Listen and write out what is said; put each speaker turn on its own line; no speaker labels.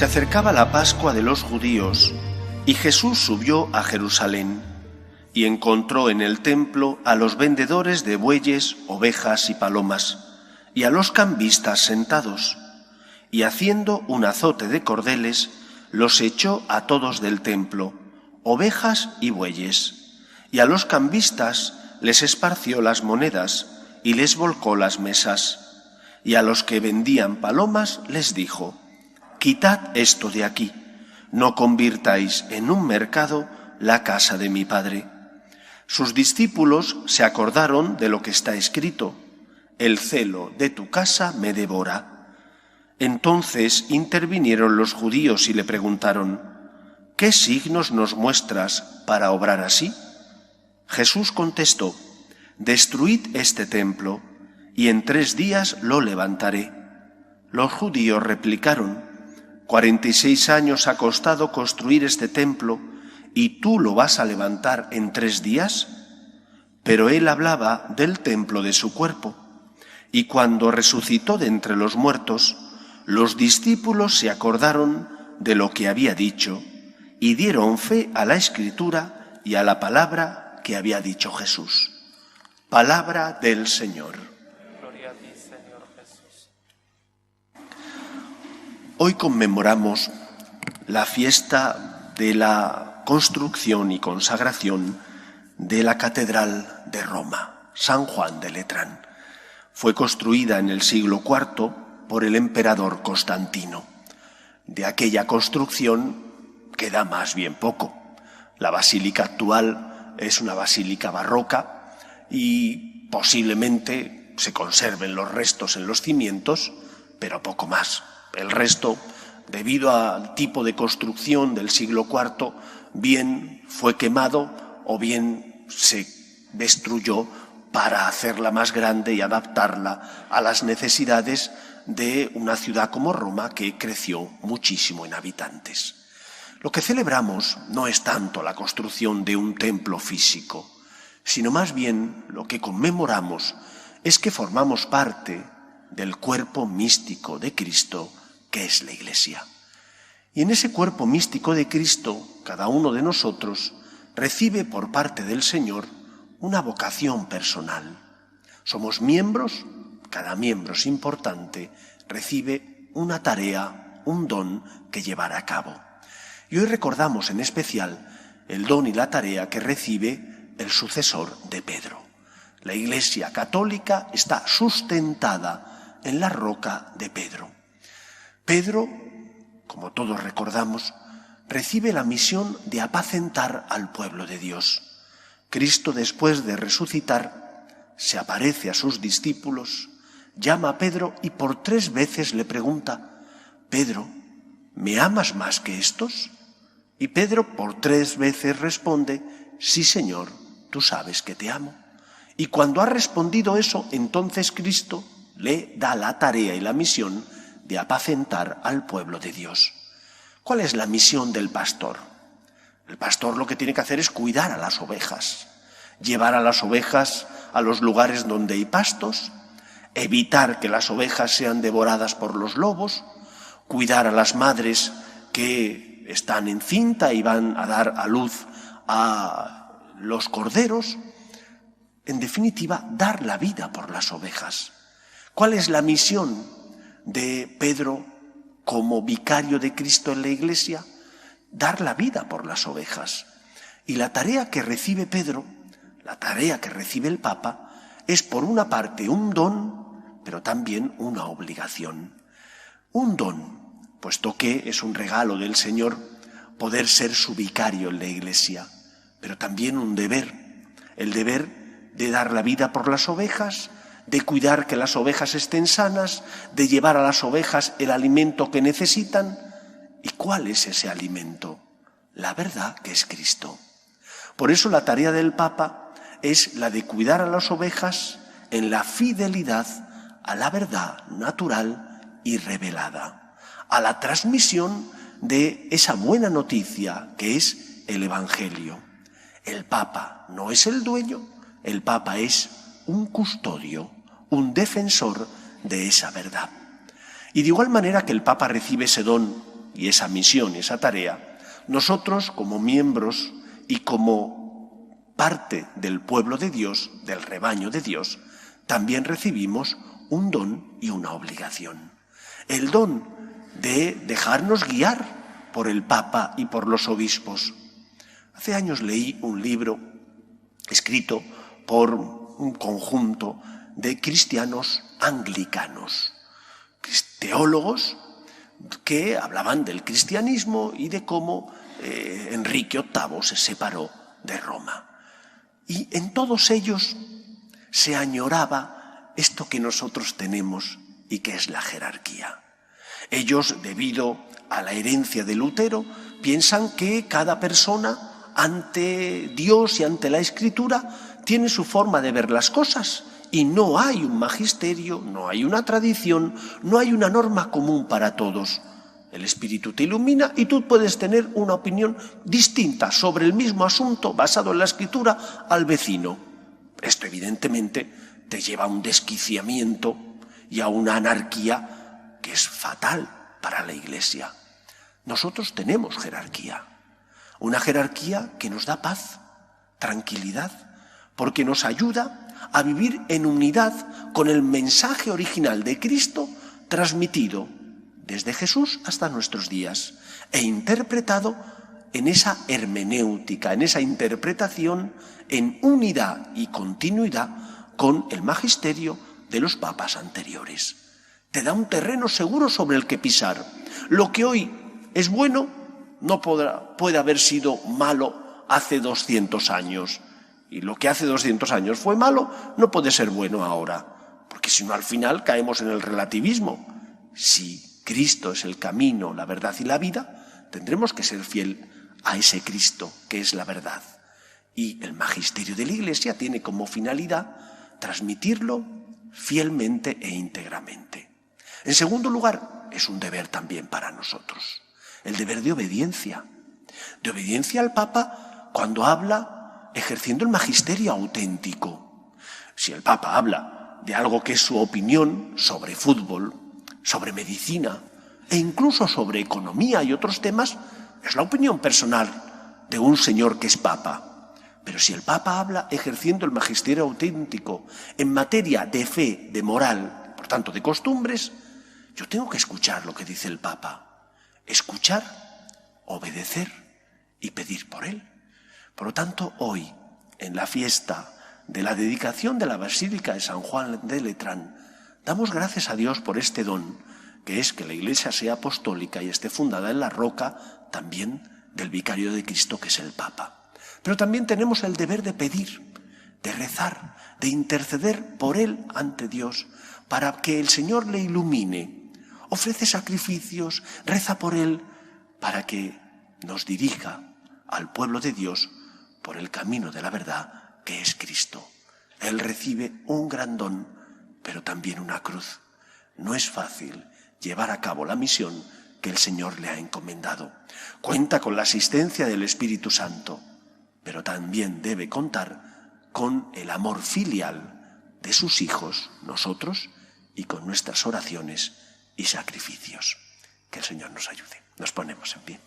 Se acercaba la Pascua de los judíos y Jesús subió a Jerusalén y encontró en el templo a los vendedores de bueyes, ovejas y palomas y a los cambistas sentados, y haciendo un azote de cordeles los echó a todos del templo, ovejas y bueyes, y a los cambistas les esparció las monedas y les volcó las mesas, y a los que vendían palomas les dijo: «Quitad esto de aquí, no convirtáis en un mercado la casa de mi Padre». Sus discípulos se acordaron de lo que está escrito: «El celo de tu casa me devora». Entonces intervinieron los judíos y le preguntaron: «¿Qué signos nos muestras para obrar así?». Jesús contestó: «Destruid este templo, y en 3 días lo levantaré». Los judíos replicaron: 46 años ha costado construir este templo, ¿y tú lo vas a levantar en 3 días? Pero él hablaba del templo de su cuerpo. Y cuando resucitó de entre los muertos, los discípulos se acordaron de lo que había dicho y dieron fe a la Escritura y a la palabra que había dicho Jesús. Palabra del Señor.
Gloria a ti, Señor Jesús.
Hoy conmemoramos la fiesta de la construcción y consagración de la Catedral de Roma, San Juan de Letrán. Fue construida en el siglo IV por el emperador Constantino. De aquella construcción queda más bien poco. La basílica actual es una basílica barroca y posiblemente se conserven los restos en los cimientos, pero poco más. El resto, debido al tipo de construcción del siglo IV, bien fue quemado o bien se destruyó para hacerla más grande y adaptarla a las necesidades de una ciudad como Roma, que creció muchísimo en habitantes. Lo que celebramos no es tanto la construcción de un templo físico, sino más bien lo que conmemoramos es que formamos parte del cuerpo místico de Cristo, que es la Iglesia. Y en ese cuerpo místico de Cristo, cada uno de nosotros recibe por parte del Señor una vocación personal. Somos miembros, cada miembro es importante, recibe una tarea, un don que llevar a cabo. Y hoy recordamos en especial el don y la tarea que recibe el sucesor de Pedro. La Iglesia católica está sustentada en la roca de Pedro. Pedro, como todos recordamos, recibe la misión de apacentar al pueblo de Dios. Cristo, después de resucitar, se aparece a sus discípulos, llama a Pedro y por 3 veces le pregunta: «Pedro, ¿me amas más que estos?». Y Pedro por 3 veces responde: «Sí, Señor, tú sabes que te amo». Y cuando ha respondido eso, entonces Cristo le da la tarea y la misión de apacentar al pueblo de Dios. ¿Cuál es la misión del pastor? El pastor lo que tiene que hacer es cuidar a las ovejas, llevar a las ovejas a los lugares donde hay pastos, evitar que las ovejas sean devoradas por los lobos, cuidar a las madres que están encinta y van a dar a luz a los corderos. En definitiva, dar la vida por las ovejas. ¿Cuál es la misión de Pedro como vicario de Cristo en la Iglesia? Dar la vida por las ovejas. Y la tarea que recibe Pedro, la tarea que recibe el Papa, es por una parte un don, pero también una obligación. Un don, puesto que es un regalo del Señor poder ser su vicario en la Iglesia, pero también un deber, el deber de dar la vida por las ovejas, de cuidar que las ovejas estén sanas, de llevar a las ovejas el alimento que necesitan. ¿Y cuál es ese alimento? La verdad, que es Cristo. Por eso la tarea del Papa es la de cuidar a las ovejas en la fidelidad a la verdad natural y revelada, a la transmisión de esa buena noticia que es el Evangelio. El Papa no es el dueño, el Papa es un custodio, un defensor de esa verdad. Y de igual manera que el Papa recibe ese don y esa misión y esa tarea, nosotros como miembros y como parte del pueblo de Dios, del rebaño de Dios, también recibimos un don y una obligación. El don de dejarnos guiar por el Papa y por los obispos. Hace años leí un libro escrito por un conjunto de cristianos anglicanos, teólogos que hablaban del cristianismo y de cómo Enrique VIII se separó de Roma. Y en todos ellos se añoraba esto que nosotros tenemos y que es la jerarquía. Ellos, debido a la herencia de Lutero, piensan que cada persona ante Dios y ante la Escritura tiene su forma de ver las cosas y no hay un magisterio, no hay una tradición, no hay una norma común para todos. El Espíritu te ilumina y tú puedes tener una opinión distinta sobre el mismo asunto basado en la Escritura al vecino. Esto evidentemente te lleva a un desquiciamiento y a una anarquía que es fatal para la Iglesia. Nosotros tenemos jerarquía, una jerarquía que nos da paz, tranquilidad, porque nos ayuda a vivir en unidad con el mensaje original de Cristo transmitido desde Jesús hasta nuestros días e interpretado en esa hermenéutica, en esa interpretación en unidad y continuidad con el magisterio de los papas anteriores. Te da un terreno seguro sobre el que pisar. Lo que hoy es bueno no puede haber sido malo hace 200 años. Y lo que hace 200 años fue malo no puede ser bueno ahora. Porque si no, al final caemos en el relativismo. Si Cristo es el camino, la verdad y la vida, tendremos que ser fiel a ese Cristo que es la verdad. Y el magisterio de la Iglesia tiene como finalidad transmitirlo fielmente e íntegramente. En segundo lugar, es un deber también para nosotros. El deber de obediencia al Papa cuando habla ejerciendo el magisterio auténtico. Si el Papa habla de algo que es su opinión sobre fútbol, sobre medicina e incluso sobre economía y otros temas, es la opinión personal de un señor que es Papa. Pero si el Papa habla ejerciendo el magisterio auténtico en materia de fe, de moral, por tanto de costumbres, yo tengo que escuchar lo que dice el Papa. Escuchar, obedecer y pedir por él. Por lo tanto, hoy, en la fiesta de la dedicación de la Basílica de San Juan de Letrán, damos gracias a Dios por este don, que es que la Iglesia sea apostólica y esté fundada en la roca también del Vicario de Cristo, que es el Papa. Pero también tenemos el deber de pedir, de rezar, de interceder por él ante Dios, para que el Señor le ilumine. Ofrece sacrificios, reza por él, para que nos dirija al pueblo de Dios por el camino de la verdad, que es Cristo. Él recibe un gran don, pero también una cruz. No es fácil llevar a cabo la misión que el Señor le ha encomendado. Cuenta con la asistencia del Espíritu Santo, pero también debe contar con el amor filial de sus hijos, nosotros, y con nuestras oraciones y sacrificios. Que el Señor nos ayude. Nos ponemos en pie.